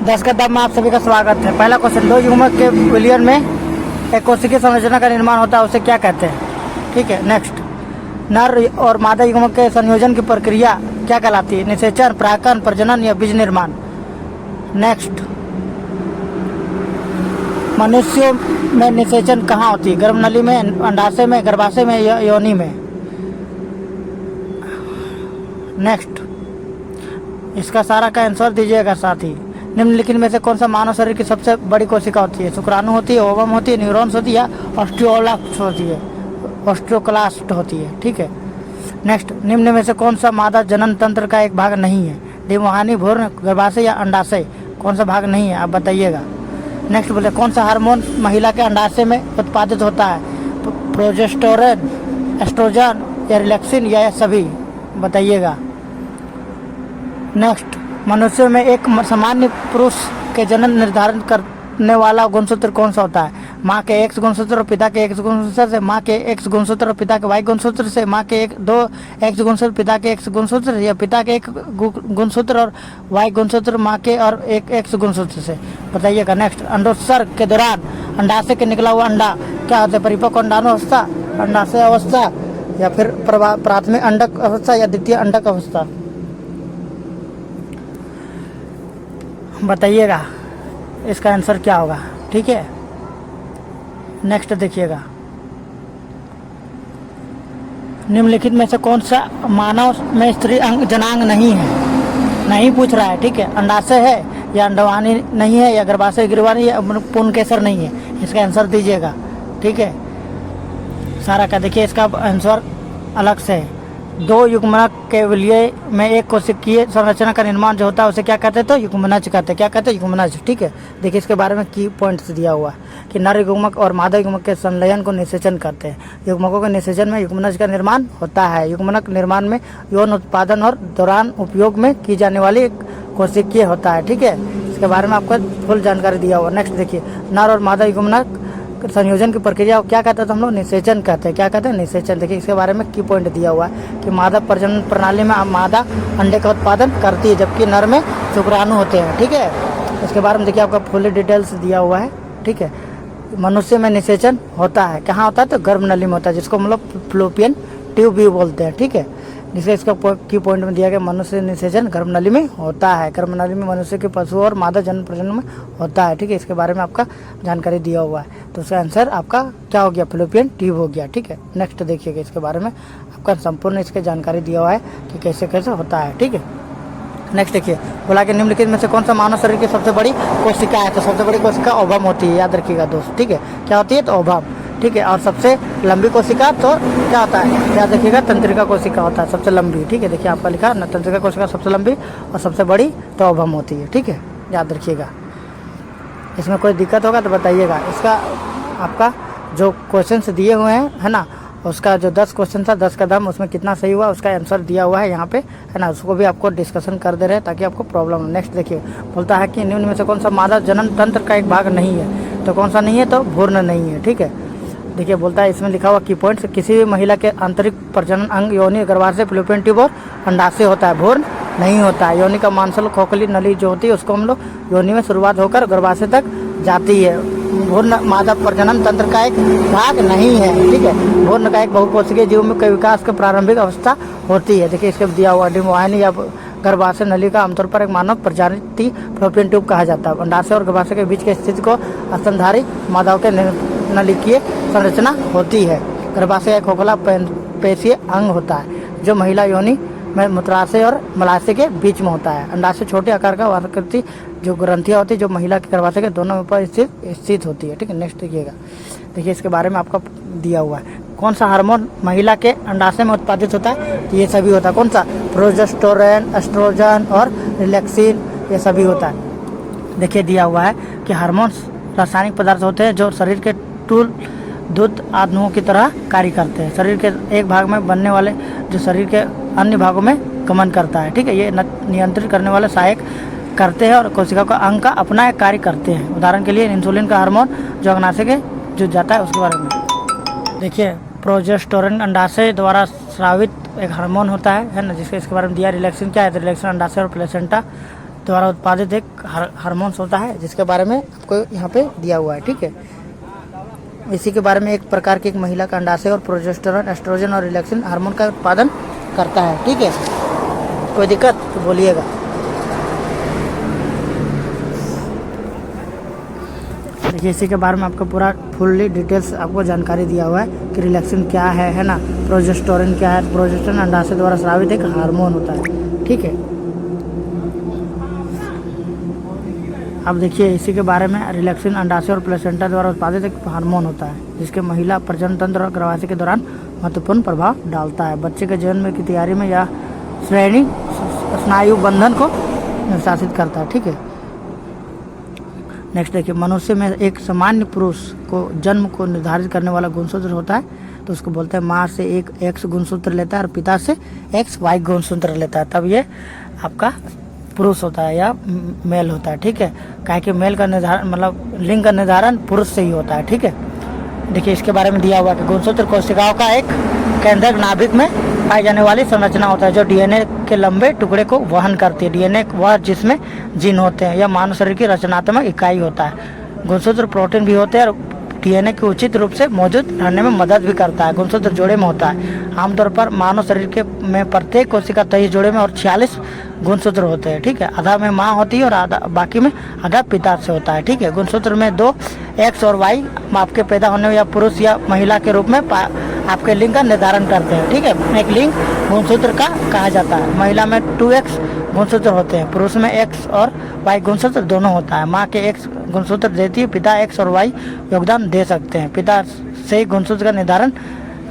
10 का दम में आप सभी का स्वागत है। पहला क्वेश्चन, दो युग्मक के विलयन में एक कोशिकीय संरचना का निर्माण होता है, उसे क्या कहते हैं? ठीक है। नेक्स्ट, नर और मादा युग्मक के संयोजन की प्रक्रिया क्या कहलाती है? निषेचन, परागकण, प्रजनन या बीज निर्माण? नेक्स्ट, मनुष्यों में निषेचन कहाँ होती है? गर्भनली में, अंडाशय में, गर्भाशय में या योनि में? नेक्स्ट, इसका सारा का आंसर दीजिएगा साथी। निम्नलिखित में से कौन सा मानव शरीर की सबसे बड़ी कोशिका होती है? शुक्राणु होती है, ओवम होती है, न्यूरॉन्स होती है, ऑस्टियोलास्ट होती है, ऑस्टियोक्लास्ट होती है। ठीक है। नेक्स्ट, निम्न में से कौन सा मादा जनन तंत्र का एक भाग नहीं है? डिंबवाहिनी, भ्रूण, गर्भाशय या अंडाशय? कौन सा भाग नहीं है आप बताइएगा। नेक्स्ट बोले, कौन सा हार्मोन महिला के अंडाशय में उत्पादित होता है? प्रोजेस्टेरोन, एस्ट्रोजन या रिलैक्सिन या सभी? बताइएगा। नेक्स्ट, मनुष्य में एक सामान्य पुरुष के जनन निर्धारण करने वाला गुणसूत्र कौन सा होता है? माँ के एक्स गुणसूत्र और पिता के एक्स गुणसूत्र से, माँ के एक्स गुणसूत्र और पिता के वाई गुणसूत्र से, माँ के दो एक्स गुणसूत्र पिता के एक्स गुणसूत्र, या पिता के एक गुणसूत्र और वाई गुणसूत्र माँ के और एक एक्स गुणसूत्र से? बताइएगा। नेक्स्ट, अंडोत्सर्ग के दौरान अंडाशय के निकला हुआ अंडा क्या होता है? परिपक्व अंडाणु अवस्था, अंडाशय अवस्था, या फिर प्राथमिक अंडक अवस्था या द्वितीय अंडक अवस्था? बताइएगा इसका आंसर क्या होगा। ठीक है। नेक्स्ट देखिएगा, निम्नलिखित में से कौन सा मानव में स्त्री अंग जनांग नहीं है? नहीं पूछ रहा है। ठीक है। अंडाशय है या अंडवानी नहीं है या गर्भाशय गिरवानी या पुंकेसर नहीं है? इसका आंसर दीजिएगा। ठीक है। सारा का देखिए इसका आंसर अलग से है। दो युग्मक के विलय में एक कोशिकीय संरचना का निर्माण जो होता है उसे क्या कहते हैं? तो युग्मनज कहते हैं। क्या कहते हैं? युग्मनज। ठीक है। देखिए इसके बारे में की पॉइंट्स दिया हुआ है कि नर युग्मक और मादा युग्मक के संलयन को निषेचन करते हैं। युग्मकों के निषेचन में युग्मनज का निर्माण होता है। युग्मनक निर्माण में यौन उत्पादन और दौरान उपयोग में की जाने वाली एक कोशिकीय होता है। ठीक है। इसके बारे में आपको फुल जानकारी दिया हुआ। नेक्स्ट देखिए, नर और मादा युग्मक संयोजन की प्रक्रिया को क्या कहते हैं? तो हम लोग निषेचन कहते हैं। क्या कहते हैं? निषेचन। देखिए इसके बारे में की पॉइंट दिया हुआ है कि मादा प्रजनन प्रणाली में मादा अंडे का उत्पादन करती है जबकि नर में शुक्राणु होते हैं। ठीक है। इसके बारे में देखिए आपका फुल डिटेल्स दिया हुआ है। ठीक है। मनुष्य में निषेचन होता है, कहाँ होता है? तो गर्भनली में होता है, जिसको हम लोग फ्लोपियन ट्यूब भी बोलते हैं। ठीक है। जिससे इसका की पॉइंट में दिया गया मनुष्य निषेचन गर्भनली में होता है। गर्भनली में मनुष्य के पशु और मादा जन प्रजनन में होता है। ठीक है। इसके बारे में आपका जानकारी दिया हुआ है, तो उसका आंसर आपका क्या हो गया? फ्लोपियन ट्यूब हो गया। ठीक है। नेक्स्ट देखिएगा, इसके बारे में आपका संपूर्ण इसके जानकारी दिया हुआ है कि कैसे कैसे होता है। ठीक है। नेक्स्ट देखिए, बोला कि निम्नलिखित में से कौन सा मानव शरीर की सबसे बड़ी कोशिका है? तो सबसे बड़ी कोशिका ओवम होती है, याद रखिएगा दोस्त। ठीक है। क्या होती है? तो ओवम। ठीक है। और सबसे लंबी कोशिका तो क्या होता है? याद रखिएगा, तंत्रिका कोशिका होता है सबसे लंबी। ठीक है। देखिए आपका लिखा ना, तंत्रिका कोशिका सबसे लंबी और सबसे बड़ी तो ओवम होती है। ठीक है। याद रखिएगा। इसमें कोई दिक्कत होगा तो बताइएगा। इसका आपका जो क्वेश्चन दिए हुए हैं है ना, उसका जो 10 क्वेश्चन था, 10 का दम, उसमें कितना सही हुआ उसका आंसर दिया हुआ है यहाँ पे, है ना। उसको भी आपको डिस्कशन कर दे रहे हैं ताकि आपको प्रॉब्लम हो। नेक्स्ट देखिए, बोलता है कि निम्न में से कौन सा मादा जनन तंत्र का एक भाग नहीं है? तो कौन सा नहीं है? तो भ्रूण नहीं है। ठीक है। देखिए बोलता है, इसमें लिखा हुआ की पॉइंट्स, किसी भी महिला के आंतरिक प्रजनन अंग योनि, गर्भाशय, फ्लोपियन ट्यूब और अंडाशय होता है, भ्रूण नहीं होता है। योनि का मांसल खोखली नली जो होती है उसको हम लोग योनि में शुरुआत होकर गर्भाशय तक जाती है। भ्रूण मादा प्रजनन तंत्र का एक भाग नहीं है। ठीक है। भ्रूण का एक बहुकोशिकीय जीव में विकास की प्रारंभिक अवस्था होती है। देखिए इसके दिया हुआ, डिंबवाहिनी या गर्भाशय नली का आमतौर पर एक मानव प्रजाति फ्लोपियन ट्यूब कहा जाता है। अंडाशय और गर्भाशय के बीच की स्थिति को स्तनधारी मादाओं के नलिकीय संरचना होती है। गर्भाशय एक खोखला पेशीय अंग होता है जो महिला योनि में मूत्राशय और मलाशय के बीच में होता है। अंडाशय छोटे आकार का आकृति जो ग्रंथियाँ होती है जो महिला के गर्भाशय के दोनों ऊपर स्थित होती है। ठीक है। नेक्स्ट देखिएगा, देखिए इसके बारे में आपका दिया हुआ है, कौन सा हार्मोन महिला के अंडाशय में उत्पादित होता है? तो ये सभी होता है। कौन सा? प्रोजेस्टेरोन, एस्ट्रोजन और रिलैक्सिन, ये सभी होता है। देखिए दिया हुआ है कि हार्मोन्स रासायनिक पदार्थ होते हैं जो शरीर के टूल दूध आदुओं की तरह कार्य करते हैं। शरीर के एक भाग में बनने वाले जो शरीर के अन्य भागों में गमन करता है। ठीक है। ये नियंत्रित करने वाले सहायक करते हैं और कोशिका का अंग का अपना एक कार्य करते हैं। उदाहरण के लिए इंसुलिन का हार्मोन जो अग्नाशय के जो जाता है उसके बारे में देखिए। प्रोजेस्टेरोन अंडाशय द्वारा स्रावित एक हार्मोन होता है ना, जिसके इसके बारे में दिया। रिलैक्सिन क्या है? तो रिलैक्सिन अंडाशय और प्लेसेंटा द्वारा उत्पादित एक हार्मोन्स होता है, जिसके बारे में आपको यहाँ पे दिया हुआ है। ठीक है, इसी के बारे में एक प्रकार की एक महिला का अंडाशय और प्रोजेस्टेरोन, एस्ट्रोजन और रिलैक्सिन हार्मोन का उत्पादन करता है। ठीक है, कोई दिक्कत तो बोलिएगा। देखिए, इसी के बारे में आपको पूरा फुल्ली डिटेल्स आपको जानकारी दिया हुआ है कि रिलैक्सिन क्या है ना, प्रोजेस्टेरोन क्या है। प्रोजेस्टेरोन अंडाशय द्वारा स्रावित एक हार्मोन होता है। ठीक है, अब देखिए इसी के बारे में, रिलैक्सिन अंडाशय और प्लेसेंटा द्वारा उत्पादित एक हार्मोन होता है, जिसके महिला प्रजनन तंत्र और गर्भाशय के दौरान महत्वपूर्ण प्रभाव डालता है। बच्चे के जन्म की तैयारी में यह श्रेणी स्नायु बंधन को अनुशासित करता है। ठीक है, नेक्स्ट देखिए, मनुष्य में एक सामान्य पुरुष को जन्म को निर्धारित करने वाला गुणसूत्र होता है, तो उसको बोलते हैं माँ से एक एक्स गुणसूत्र लेता है और पिता से एक्स वाई गुणसूत्र लेता है, तब ये आपका पुरुष होता है या मेल होता है। ठीक है, काहे कि मेल का निर्धारण मतलब लिंग का निर्धारण पुरुष से ही होता है। ठीक है, देखिए इसके बारे में दिया हुआ है कि गुणसूत्र कोशिकाओं का एक केंद्रक नाभिक में पाई जाने वाली संरचना होता है, जो डीएनए के लंबे टुकड़े को वहन करती है। डीएनए वह जिसमें जीन होते हैं, यह मानव शरीर की रचनात्मक इकाई होता है। गुणसूत्र प्रोटीन भी होते हैं और डीएनए के उचित रूप से मौजूद रहने में मदद भी करता है। गुणसूत्र जोड़े में होता है। आमतौर पर मानव शरीर के में प्रत्येक कोशिका 23 जोड़े में और 46 गुणसूत्र होते हैं। ठीक है, आधा में माँ होती है और आधा बाकी में आधा पिता से होता है। ठीक है, गुणसूत्र में 2 एक्स और वाई आपके पैदा होने या पुरुष या महिला के रूप में आपके लिंग का निर्धारण करते हैं। ठीक है, एक लिंग गुणसूत्र का कहा जाता है। महिला में 2x गुणसूत्र होते हैं, पुरुष में x और y गुणसूत्र दोनों होता है। माँ के x गुणसूत्र देती है, पिता x और y योगदान दे सकते हैं। पिता से गुणसूत्र का निर्धारण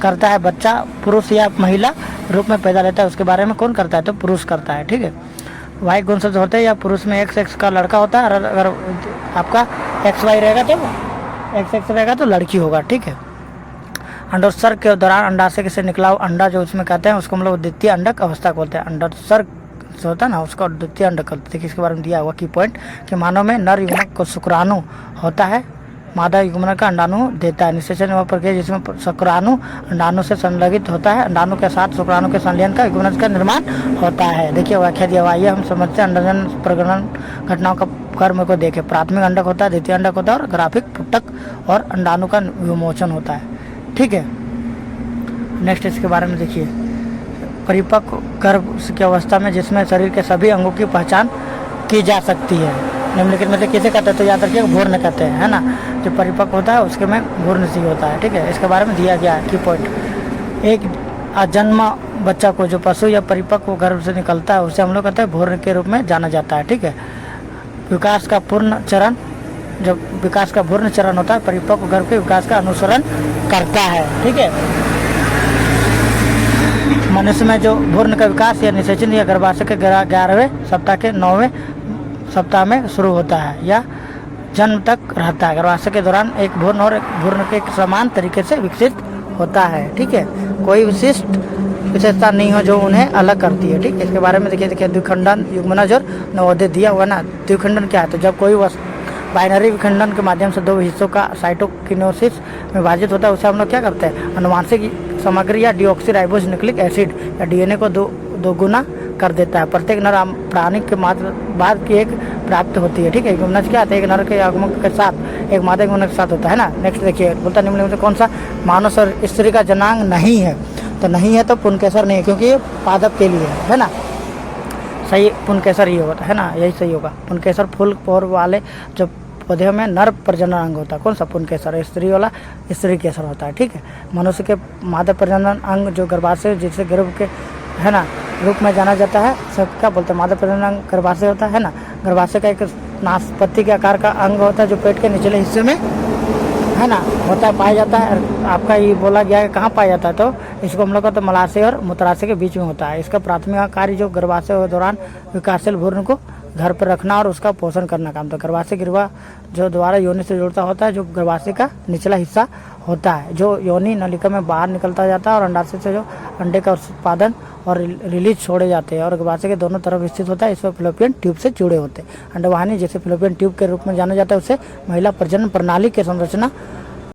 करता है। बच्चा पुरुष या महिला रूप में पैदा लेता है, उसके बारे में कौन करता है, तो पुरुष करता है। ठीक है, y गुणसूत्र होते हैं या पुरुष में x का लड़का होता है, और अगर आपका XY रहेगा तो XX रहेगा तो लड़की होगा। ठीक है, अंडोत्सर्ग के दौरान अंडाशय से निकला हुआ अंडा जो उसमें कहते हैं, उसको हम लोग द्वितीय अंडक अवस्था बोलते हैं। अंडोत्सर्ग जो होता है ना, उसका द्वितीय अंडक कहते हैं। इसके बारे में दिया हुआ की पॉइंट कि मानव में नर युग्मक को शुक्राणु होता है, मादा युग्मक का अंडाणु देता है। निषेचन वह प्रक्रिया जिसमें शुक्राणु अंडाणु से संलगित होता है, अंडाणु के साथ शुक्राणु के संलयन का युग्मक का निर्माण होता है। देखिए व्याख्या दिया हुआ है, हम समझते हैं अंडजन प्रजनन घटनाओं का कर्म को देखें। प्राथमिक अंडक होता है, द्वितीय अंडक होता है और ग्राफिक पुटक और अंडाणु का विमोचन होता है। ठीक है, नेक्स्ट इसके बारे में देखिए, परिपक्व गर्भ की अवस्था में जिसमें शरीर के सभी अंगों की पहचान की जा सकती है। निम्नलिखित में से किसे कहते हैं, तो याद रखिए भ्रूण कहते हैं, है ना। जो परिपक्व होता है उसके में भ्रूण सी होता है। ठीक है, इसके बारे में दिया गया है की पॉइंट। एक अजन्मा बच्चा को जो पशु या परिपक्व गर्भ से निकलता है उसे हम लोग कहते हैं भ्रूण के रूप में जाना जाता है। ठीक है, विकास का पूर्ण चरण, जब विकास का भ्रूण चरण होता है, परिपक्व गर्भ के विकास का अनुसरण करता है। ठीक है, मनुष्य में जो भ्रूण का विकास या निषेचन या गर्भाशय के 11वें सप्ताह के 9वें सप्ताह में शुरू होता है या जन्म तक रहता है। गर्भाशय के दौरान एक भ्रूण और एक भ्रूण के समान तरीके से विकसित होता है। ठीक है, कोई विशिष्ट विशेषता नहीं हो जो उन्हें अलग करती है। ठीक है, इसके बारे में देखिए द्विखंडन युग्मनज और नवोदय दिया हुआ ना। द्विखंडन क्या है, तो जब कोई बाइनरी विखंडन के माध्यम से 2 हिस्सों का साइटोकिनेसिस में विभाजित होता है, उसे हम लोग क्या करते हैं, अनुवांशिक सामग्री या डीऑक्सीराइबोस न्यूक्लिक एसिड या डीएनए को दोगुना कर देता है। प्रत्येक नर प्राणी के बाद की एक प्राप्त होती है। ठीक है, युग्मनज क्या आता है, एक नर के युग्मक के साथ एक मादा युग्मक के साथ होता है ना। नेक्स्ट देखिए, बोलता निम्नलिखित में से कौन सा मानव और स्त्री का जनांग नहीं है, तो नहीं है तो पुंकेसर नहीं है, क्योंकि ये पादप के लिए है ना। सही पुंकेसर ही होता है ना, यही सही होगा। पुंकेसर फूल और वाले जो पौधे में नर प्रजनन अंग होता है, कौन सा, पुंकेसर। स्त्री वाला स्त्री केसर होता है। ठीक है, मनुष्य के मादा प्रजनन अंग जो गर्भाशय जिसे गर्भ के है ना रूप में जाना जाता है, सब क्या बोलते हैं, मादा प्रजनन अंग गर्भाशय होता है ना। गर्भाशय का एक नाशपति के आकार का अंग होता है जो पेट के निचले हिस्से में है ना होता है, पाया जाता है। आपका ये बोला गया है कहाँ पाया जाता है, तो इसको हम लोग का तो मलाशय और मूत्राशय के बीच में होता है। इसका प्राथमिक कार्य जो गर्भाशय के दौरान विकासशील भ्रूण को घर पर रखना और उसका पोषण करना काम। तो गर्भाशय गिरवा जो द्वारा योनि से जुड़ता होता है, जो गर्भाशय का निचला हिस्सा होता है, जो योनि नलिका में बाहर निकलता जाता है और अंडाशय से जो अंडे का उत्पादन और रिलीज छोड़े जाते हैं और गर्भाशय के दोनों तरफ स्थित होता है। इसमें फिलोपियन ट्यूब से जुड़े होते हैं। अंडवाहिनी जैसे फिलोपियन ट्यूब के रूप में जाना जाता है, उससे महिला प्रजनन प्रणाली की संरचना